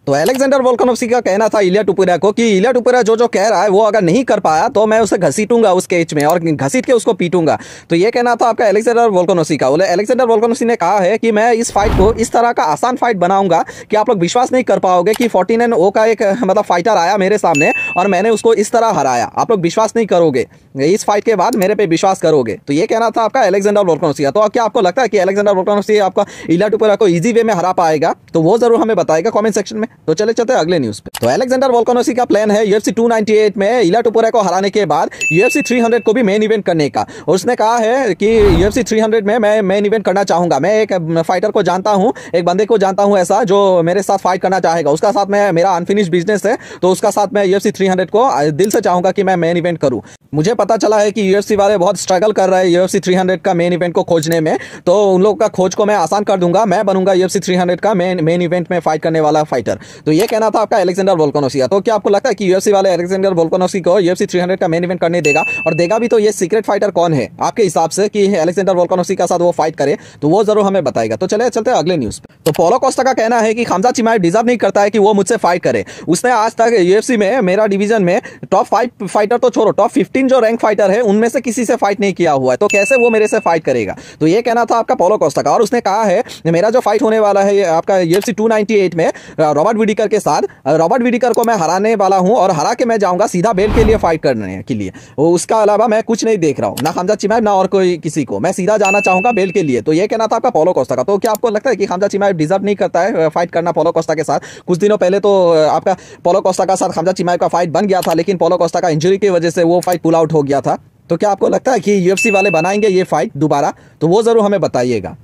तो Alexander Volkanovski का कहना था इलिया टुपुरा को कि इलिया टुपुरा जो कह रहा है वो अगर नहीं कर पाया तो मैं उसे घसीटूंगा उस केज में और घसीट के उसको पीटूंगा। तो ये कहना था आपका अलेक्जेंडर वोल्कानोव्स्की का। अलेक्जेंडर वोल्कानोव्स्की ने कहा है कि मैं इस फाइट को इस तरह का आसान फाइट बनाऊंगा कि आप लोग विश्वास नहीं कर पाओगे कि 49 का एक मतलब फाइटर आया मेरे सामने और मैंने उसको इस तरह हराया। आप लोग विश्वास नहीं करोगे, इस फाइट के बाद मेरे पे विश्वास करोगे। तो ये कहना था आपका अलेक्जेंडर वोल्कानोव्स्की का। तो क्या आपको लगता है कि अलेक्जेंडर वोल्कानोव्स्की आपका इलिया टुपुरा को इजी वे में हरा पाएगा? तो वो जरूर हमें बताएगा कमेंट सेक्शन में। तो चले चलते हैं अगले न्यूज़ पे। तो अलेक्जेंडर वोल्कानोव्स्की का प्लान है UFC 298 में इलिया टुपुरा को हराने के बाद UFC 300 को भी मेन इवेंट करने का। और उसने कहा है कि UFC 300 में मैं मेन इवेंट करना चाहूंगा। मैं एक फाइटर को जानता हूं, एक बंदे को जानता हूं ऐसा जो मेरे साथ फाइट करना चाहेगा। उसका साथ में मेरा अनफिनिश बिजनेस है, तो उसका साथ मैं UFC 300 को दिल से चाहूंगा कि मैं मेन इवेंट करूं। मुझे पता चला है कि UFC वाले बहुत स्ट्रगल कर रहे हैं UFC 300 का मेन इवेंट को खोजने में, तो उन लोगों का खोज को मैं आसान कर दूंगा। मैं बनूंगा UFC 300 का मेन इवेंट में फाइट करने वाला फाइटर। तो ये कहना था आपका अलेक्जेंडर वोल्कानोव्स्की का। तो क्या आपको लगता है कि UFC वाले अलेक्जेंडर वोल्कानोव्स्की को UFC 300 का मेन इवेंट करने देगा? और देगा भी तो ये सीक्रेट फाइटर कौन है आपके हिसाब से कि अलेक्जेंडर वोल्कानोव्स्की का साथ वो फाइट करे? तो वो जरूर हमें बताएगा। तो चले चलते हैं अगले न्यूज़ पे। तो पॉलो कोस्टा का कहना है कि खमजा चिमाएव डिजर्व नहीं करता है कि वो मुझसे फाइट करे। उसने आज तक UFC में मेरा डिवीजन में टॉप 5 फाइटर तो छोड़ो, टॉप 15 जो रैंक फाइटर है उनमें से किसी से फाइट नहीं किया हुआ है, तो कैसे वो मेरे से फाइट करेगा? तो ये कहना था आपका पॉलो कोस्टा का। और उसने कहा है मेरा जो फाइट होने वाला है आपका UFC 298 में रॉबर्ट विडिकर के साथ, रॉबर्ट विडिकर को मैं हराने वाला हूं और हरा के मैं जाऊंगा सीधा बेल्ट के लिए फाइट करने के लिए। उसका अलावा मैं कुछ नहीं देख रहा हूं, ना खमजा चिमाएव ना और कोई किसी को। मैं सीधा जाना चाहूंगा बेल्ट के लिए। तो ये कहना था आपका पॉलो कोस्टा का। तो क्या आपको लगता है कि खमजा चिमाएव डिजर्व नहीं करता है फाइट करना पॉलो कोस्टा के साथ? कुछ दिनों पहले तो आपका पॉलो कोस्टा का साथ खमजा चिमाएव का फाइट बन गया था, लेकिन पॉलो कोस्टा का इंजरी की वजह से वो फाइट पुल आउट हो गया था। तो क्या आपको लगता है कि UFC वाले बनाएंगे ये फाइट दोबारा? तो वो जरूर हमें बताइएगा।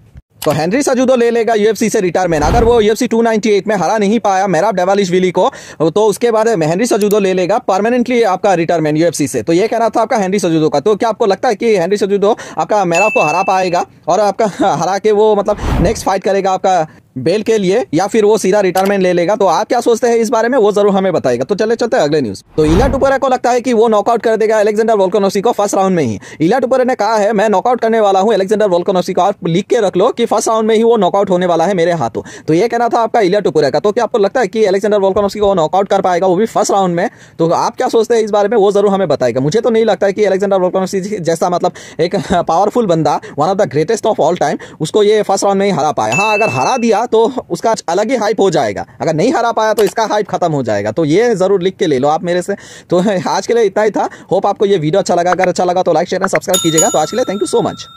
तो हेनरी सजुदो ले लेगा UFC से रिटायरमेंट। अगर वो UFC 298 में हरा नहीं पाया मेराब डेवालिशविली को, तो उसके बाद हेनरी सजुदो ले लेगा परमानेंटली आपका रिटायरमेंट UFC से। तो ये कहना था आपका हेनरी सजुदो का। तो क्या आपको लगता है कि हेनरी सजुदो आपका मेराब को हरा पाएगा और आपका हरा के वो मतलब नेक्स्ट फाइट करेगा आपका बेल के लिए, या फिर वो सीधा रिटायरमेंट ले लेगा? तो आप क्या सोचते हैं इस बारे में, वो जरूर हमें बताएगा। तो चले चलते हैं अगले न्यूज़। तो इलिया टुपुरा को लगता है कि वो नॉकआउट कर देगा अलेक्जेंडर वोल्कानोव्स्की को फर्स्ट राउंड में ही। इलिया टुपुरा ने कहा है मैं नॉकआउट करने वाला हूं अलेक्जेंडर वोल्कानोव्स्की को, आप लिख के रख लो कि फर्स्ट राउंड में ही वो नॉकआउट होने वाला है मेरे हाथों। तो ये कहना था आपका इलिया टुपुरा का। तो क्या आपको लगता है कि अलेक्जेंडर वोल्कानोव्स्की को नॉकआउट कर पाएगा, वो भी फर्स्ट राउंड में? तो आप क्या सोचते हैं इस बारे में, वो जरूर हमें बताएगा। मुझे तो नहीं लगता है कि अलेक्जेंडर वोल्कानोव्स्की जैसा मतलब एक पावरफुल बंदा, one of the greatest of all time, उसको ये फर्स्ट राउंड में ही हरा पाया। हाँ, अगर हरा दिया तो उसका अलग ही हाइप हो जाएगा, अगर नहीं हरा पाया तो इसका हाइप खत्म हो जाएगा। तो ये जरूर लिख के ले लो आप मेरे से। तो आज के लिए इतना ही था। होप आपको ये वीडियो अच्छा लगा। अगर अच्छा लगा तो लाइक शेयर एंड सब्सक्राइब कीजिएगा। तो आज के लिए थैंक यू सो मच।